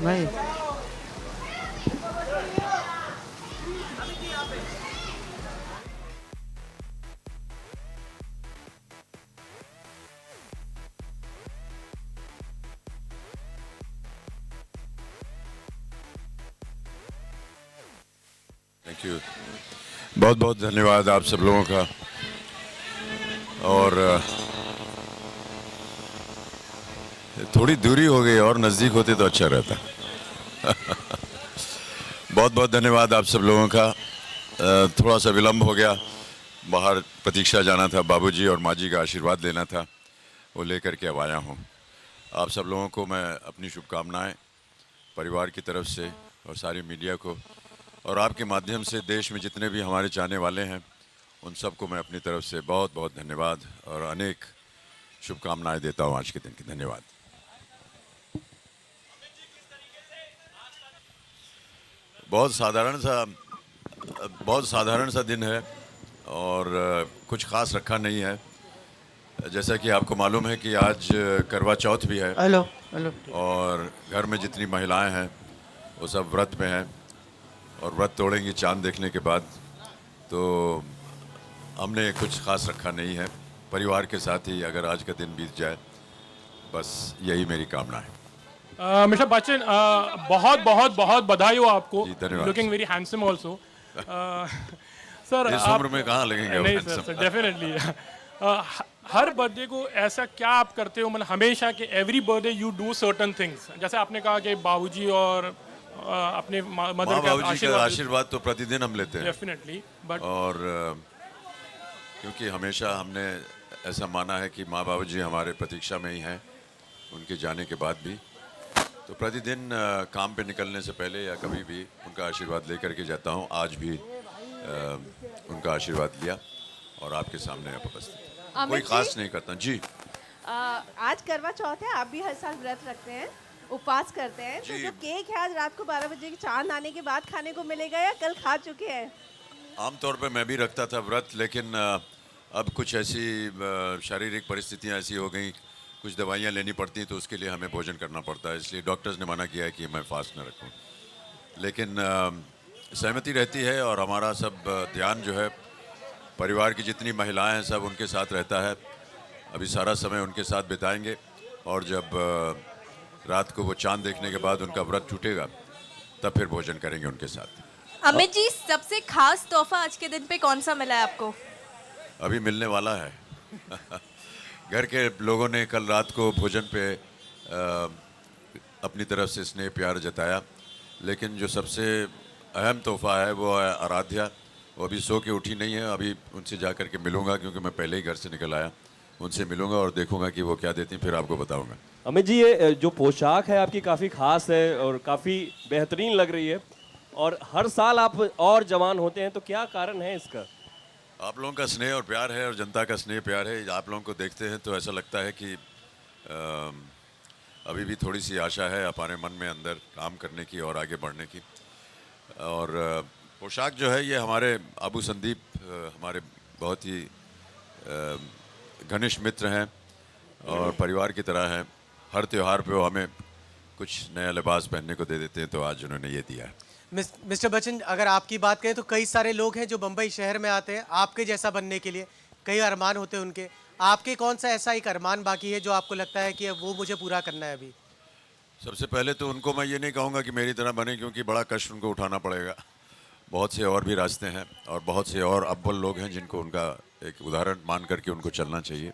नहीं। Thank you. बहुत बहुत धन्यवाद आप सब लोगों का। और थोड़ी दूरी हो गई और नज़दीक होते तो अच्छा रहता। बहुत बहुत धन्यवाद आप सब लोगों का। थोड़ा सा विलम्ब हो गया, बाहर प्रतीक्षा जाना था, बाबूजी और माँ जी का आशीर्वाद लेना था, वो लेकर के अब आया हूँ। आप सब लोगों को मैं अपनी शुभकामनाएं परिवार की तरफ से और सारी मीडिया को और आपके माध्यम से देश में जितने भी हमारे चाहने वाले हैं उन सबको मैं अपनी तरफ से बहुत बहुत धन्यवाद और अनेक शुभकामनाएं देता हूँ आज के दिन की। धन्यवाद। बहुत साधारण सा दिन है और कुछ खास रखा नहीं है। जैसा कि आपको मालूम है कि आज करवा चौथ भी है हेलो हेलो। और घर में जितनी महिलाएं हैं वो सब व्रत में हैं और व्रत तोड़ेंगी चांद देखने के बाद। तो हमने कुछ खास रखा नहीं है, परिवार के साथ ही अगर आज का दिन बीत जाए, बस यही मेरी कामना है। मिस्टर बच्चन, बहुत बहुत बहुत बधाई हो आपको। जी, धन्यवाद। Looking very handsome also. Sir इस उम्र में कहाँ लगेंगे वो नहीं handsome? Sir, definitely. हर बर्थडे को ऐसा क्या आप करते हो, मतलब हमेशा कि every birthday you do certain things, जैसे आपने कहा कि बाबूजी और अपने माँ मदर का बाबूजी का आशीर्वाद तो प्रतिदिन हम लेते हैं डेफिनेटली, बट और क्योंकि हमेशा हमने ऐसा माना है कि माँ बाबूजी हमारे प्रतीक्षा में ही हैं उनके जाने के बाद भी, तो प्रतिदिन काम पे निकलने से पहले या कभी भी उनका आशीर्वाद लेकर के जाता हूँ। आज भी उनका आशीर्वाद लिया और आपके सामने अब उपस्थित हूँ। कोई अमित खास जी, नहीं करता जी। आज करवा चौथ है, आप भी हर साल व्रत रखते हैं, उपवास करते हैं, तो जी। जो केक है आज रात को 12 बजे की चांद आने के बाद खाने को मिलेगा या कल खा चुके हैं? आमतौर पे मैं भी रखता था व्रत, लेकिन अब कुछ ऐसी शारीरिक परिस्थितियाँ ऐसी हो गई, कुछ दवाइयाँ लेनी पड़ती हैं तो उसके लिए हमें भोजन करना पड़ता है, इसलिए डॉक्टर्स ने मना किया है कि मैं फास्ट न रखूं। लेकिन सहमति रहती है और हमारा सब ध्यान जो है परिवार की जितनी महिलाएं हैं सब उनके साथ रहता है। अभी सारा समय उनके साथ बिताएंगे और जब रात को वो चांद देखने के बाद उनका व्रत टूटेगा तब फिर भोजन करेंगे उनके साथ। अमित जी, सबसे खास तोहफा आज के दिन पे कौन सा मिला है आपको? अभी मिलने वाला है। घर के लोगों ने कल रात को भोजन पे अपनी तरफ से स्नेह प्यार जताया, लेकिन जो सबसे अहम तोहफा है वो है आराध्या। वो अभी सो के उठी नहीं है, अभी उनसे जा कर के मिलूंगा क्योंकि मैं पहले ही घर से निकल आया। उनसे मिलूंगा और देखूंगा कि वो क्या देती हैं, फिर आपको बताऊंगा। अमित जी, ये जो पोशाक है आपकी काफ़ी खास है और काफ़ी बेहतरीन लग रही है और हर साल आप और जवान होते हैं, तो क्या कारण है इसका? आप लोगों का स्नेह और प्यार है और जनता का स्नेह प्यार है। आप लोगों को देखते हैं तो ऐसा लगता है कि अभी भी थोड़ी सी आशा है हमारे मन में अंदर काम करने की और आगे बढ़ने की। और पोशाक जो है ये हमारे अबू संदीप हमारे बहुत ही घनिष्ठ मित्र हैं और परिवार की तरह हैं। हर त्यौहार पे वो हमें कुछ नया लिबास पहनने को दे देते हैं, तो आज उन्होंने ये दिया है। मिस्टर बच्चन, अगर आपकी बात करें तो कई सारे लोग हैं जो बम्बई शहर में आते हैं आपके जैसा बनने के लिए, कई अरमान होते हैं उनके। आपके कौन सा ऐसा एक अरमान बाकी है जो आपको लगता है कि वो मुझे पूरा करना है अभी? सबसे पहले तो उनको मैं ये नहीं कहूँगा कि मेरी तरह बने, क्योंकि बड़ा कष्ट उनको उठाना पड़ेगा। बहुत से और भी रास्ते हैं और बहुत से और अव्वल लोग हैं जिनको उनका एक उदाहरण मान करके उनको चलना चाहिए।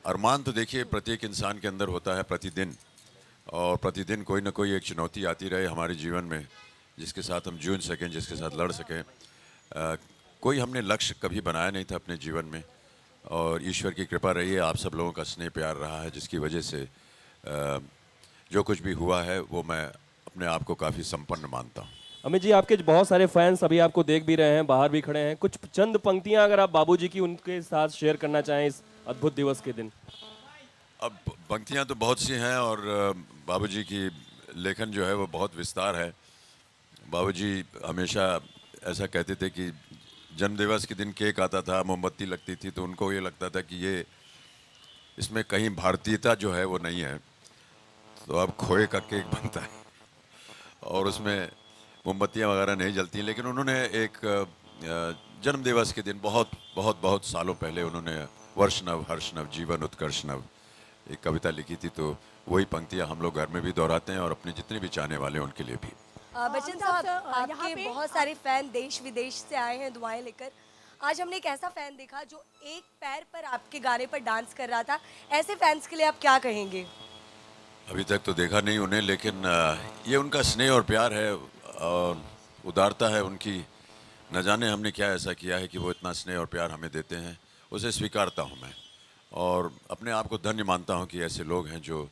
अरमान तो देखिए प्रत्येक इंसान के अंदर होता है प्रतिदिन, और प्रतिदिन कोई ना कोई एक चुनौती आती रहे हमारे जीवन में जिसके साथ हम जूझ सकें, जिसके साथ लड़ सकें। कोई हमने लक्ष्य कभी बनाया नहीं था अपने जीवन में, और ईश्वर की कृपा रही है, आप सब लोगों का स्नेह प्यार रहा है, जिसकी वजह से जो कुछ भी हुआ है वो मैं अपने आप को काफ़ी संपन्न मानता हूँ। अमित जी, आपके बहुत सारे फैंस अभी आपको देख भी रहे हैं, बाहर भी खड़े हैं। कुछ चंद पंक्तियां अगर आप बाबूजी की उनके साथ शेयर करना चाहें इस अद्भुत दिवस के दिन। अब पंक्तियाँ तो बहुत सी हैं और बाबूजी की लेखन जो है वो बहुत विस्तार है। बाबूजी हमेशा ऐसा कहते थे कि जन्मदिवस के दिन केक आता था, मोमबत्ती लगती थी, तो उनको ये लगता था कि ये इसमें कहीं भारतीयता जो है वो नहीं है। तो अब खोए का केक बनता है और उसमें मोमबत्तियां वगैरह नहीं जलती, लेकिन उन्होंने एक जन्म दिवस के दिन बहुत बहुत बहुत सालों पहले उन्होंने वर्ष नव हर्ष नव जीवन उत्कर्ष नव एक कविता लिखी थी, तो वही पंक्तियां हम लोग घर में भी दोहराते हैं और अपने जितने भी चाहने वाले हैं उनके लिए भी। बच्चन साहब, साहब, यहाँ आपके पे- बहुत सारे फैन देश विदेश से आए हैं दुआएं लेकर। आज हमने एक ऐसा फैन देखा जो एक पैर पर आपके गाने पर डांस कर रहा था। ऐसे फैंस के लिए आप क्या कहेंगे? अभी तक तो देखा नहीं उन्हें, लेकिन ये उनका स्नेह और प्यार है और उदारता है उनकी। न जाने हमने क्या ऐसा किया है कि वो इतना स्नेह और प्यार हमें देते हैं, उसे स्वीकारता हूँ मैं और अपने आप को धन्य मानता हूँ कि ऐसे लोग हैं जो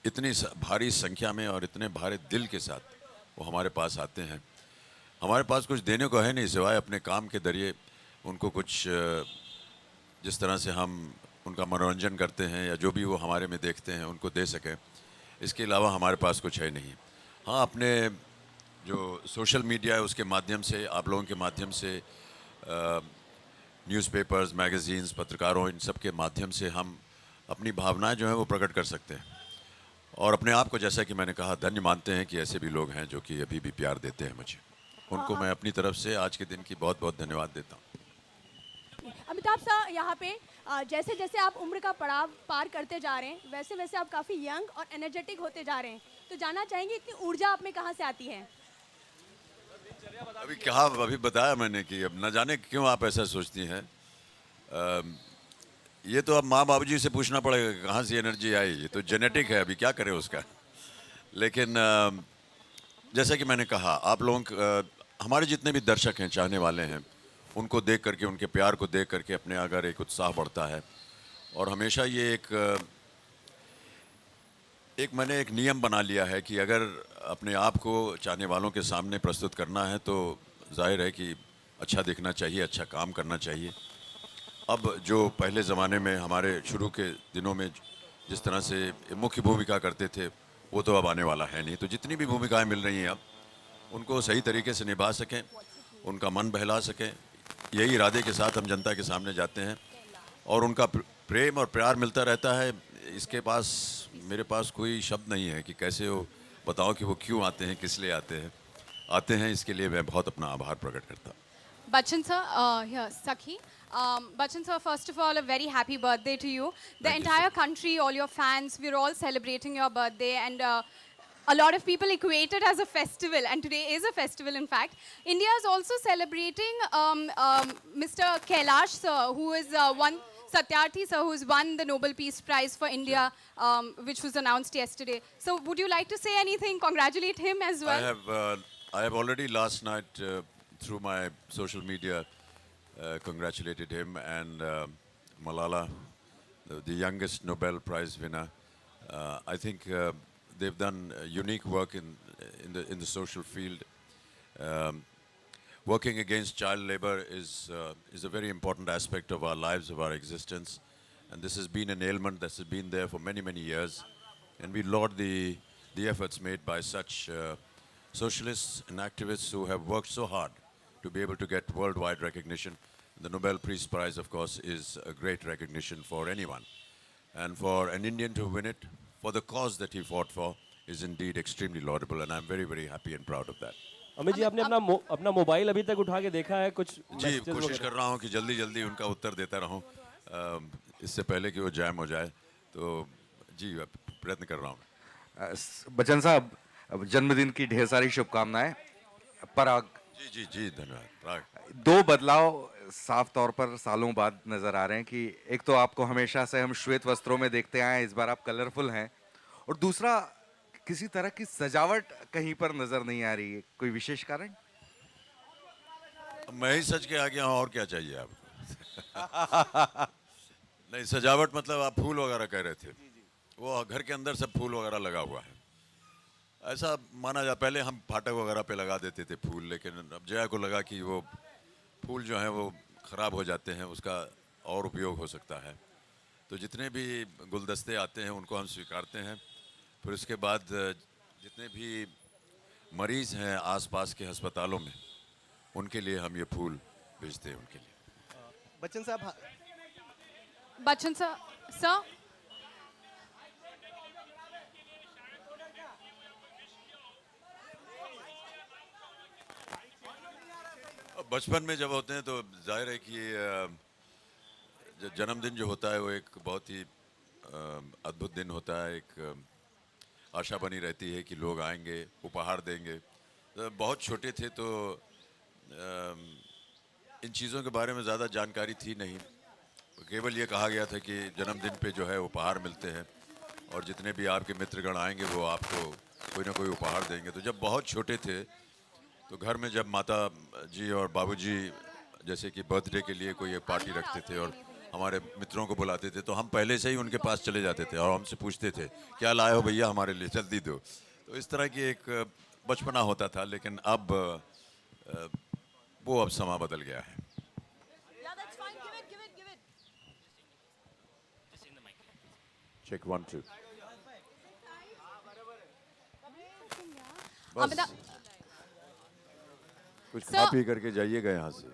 इतनी भारी संख्या में और इतने भारे दिल के साथ वो हमारे पास आते हैं। हमारे पास कुछ देने को है नहीं सिवाय अपने काम के जरिए उनको कुछ जिस तरह से हम उनका मनोरंजन करते हैं या जो भी वो हमारे में देखते हैं उनको दे सकें, इसके अलावा हमारे पास कुछ है नहीं। हाँ, अपने जो सोशल मीडिया है उसके माध्यम से, आप लोगों के माध्यम से, न्यूज़पेपर्स, मैगज़ीन्स, पत्रकारों, इन सब के माध्यम से हम अपनी भावनाएं जो हैं वो प्रकट कर सकते हैं और अपने आप को, जैसा कि मैंने कहा, धन्य मानते हैं कि ऐसे भी लोग हैं जो कि अभी भी प्यार देते हैं मुझे। उनको मैं अपनी तरफ से आज के दिन की बहुत बहुत धन्यवाद देता हूँ। अमिताभ साहब, यहाँ पे जैसे जैसे आप उम्र का पड़ाव पार करते जा रहे हैं वैसे वैसे आप काफ़ी यंग और एनर्जेटिक होते जा रहे हैं, तो जानना चाहेंगे इतनी ऊर्जा आप में कहाँ से आती है? अभी बताया मैंने कि अब न जाने क्यों आप ऐसा सोचती हैं। ये तो अब माँ बाबू जी से पूछना पड़ेगा कहाँ से एनर्जी आई। ये तो जेनेटिक है, अभी क्या करें उसका। लेकिन जैसा कि मैंने कहा, आप लोग हमारे जितने भी दर्शक हैं, चाहने वाले हैं, उनको देख करके, उनके प्यार को देख करके अपने अगर एक उत्साह बढ़ता है और हमेशा ये मैंने एक नियम बना लिया है कि अगर अपने आप को चाहने वालों के सामने प्रस्तुत करना है तो जाहिर है कि अच्छा दिखना चाहिए, अच्छा काम करना चाहिए। अब जो पहले ज़माने में हमारे शुरू के दिनों में जिस तरह से मुख्य भूमिका करते थे वो तो अब आने वाला है नहीं। तो जितनी भी भूमिकाएं मिल रही हैं अब उनको सही तरीके से निभा सकें, उनका मन बहला सकें, यही इरादे के साथ हम जनता के सामने जाते हैं और उनका प्रेम और प्यार मिलता रहता है। इसके पास, मेरे पास कोई शब्द नहीं है कि कैसे वो बताओ कि वो क्यों आते हैं, किस लिए आते हैं। इसके लिए मैं बहुत अपना आभार प्रकट करता हूँ। Bachchan sir, here, Sakhi. Bachchan sir, first of all, a very happy birthday to you. The Thank you, entire sir. country, all your fans, we're all celebrating your birthday, and a lot of people equate it as a festival, and today is a festival, in fact. India is also celebrating Mr. Kailash sir, who is Satyarthi sir, who's won the Nobel Peace Prize for India, which was announced yesterday. So, would you like to say anything? Congratulate him as well. I have already last night through my social media congratulated him and Malala, the youngest Nobel Prize winner. I think they've done unique work in the social field. Working against child labor is a very important aspect of our lives, of our existence, and this has been an ailment that's been there for many, many years. And we laud the efforts made by such socialists and activists who have worked so hard to be able to get worldwide recognition. The Nobel Peace Prize, of course, is a great recognition for anyone. And for an Indian to win it, for the cause that he fought for, is indeed extremely laudable, and I'm very, very happy and proud of that. Amit ji, आपने अपना mobile अभी तक उठा के देखा है कुछ जी, messages कोशिश वगैरह? कर रहा हूँ कि जल्दी जल्दी उनका उत्तर देता रहूँ इससे पहले कि वो जैम हो जाए। तो जी, प्रयत्न कर रहा हूँ। बच्चन साहब, जन्मदिन की ढेर सारी शुभकामनाएं। पराग, जी जी जी, धन्यवाद। प्राग। दो बदलाव साफ तौर पर सालों बाद नजर आ रहे हैं कि एक तो आपको हमेशा से हम श्वेत वस्त्रों में देखते आए हैं, इस बार आप कलरफुल हैं, और दूसरा किसी तरह की सजावट कहीं पर नजर नहीं आ रही है। कोई विशेष कारण? मैं ही सच के आ गया हूँ, और क्या चाहिए आपको? नहीं, सजावट मतलब आप फूल वगैरह कह रहे थे। वो घर के अंदर सब फूल वगैरह लगा हुआ है। ऐसा माना जा, पहले हम फाटक वगैरह पे लगा देते थे फूल, लेकिन अब जया को लगा कि वो फूल जो हैं वो ख़राब हो जाते हैं, उसका और उपयोग हो सकता है। तो जितने भी गुलदस्ते आते हैं उनको हम स्वीकारते हैं। फिर उसके बाद जितने भी मरीज़ हैं आसपास के अस्पतालों में, उनके लिए हम ये फूल भेजते हैं उनके लिए। बच्चन साहब, Bachchan sir, sir, बचपन में जब होते हैं तो जाहिर है कि जन्मदिन जो होता है वो एक बहुत ही अद्भुत दिन होता है। एक आशा बनी रहती है कि लोग आएंगे, उपहार देंगे। बहुत छोटे थे तो इन चीज़ों के बारे में ज़्यादा जानकारी थी नहीं। केवल ये कहा गया था कि जन्मदिन पे जो है उपहार मिलते हैं और जितने भी आपके मित्रगण आएंगे वो आपको कोई ना कोई उपहार देंगे। तो जब बहुत छोटे थे तो घर में जब माता जी और बाबूजी जैसे कि बर्थडे के लिए कोई एक पार्टी रखते थे और हमारे मित्रों को बुलाते थे तो हम पहले से ही उनके पास चले जाते थे और हमसे पूछते थे क्या लाए हो भैया हमारे लिए, जल्दी दो। तो इस तरह की एक बचपना होता था। लेकिन अब वो अब समा बदल गया है। चेक 1 2 बस कुछ खा पी करके जाइएगा यहाँ से।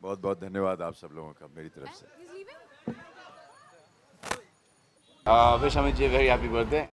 बहुत बहुत धन्यवाद आप सब लोगों का मेरी तरफ से। Wish Amit ji a very happy birthday.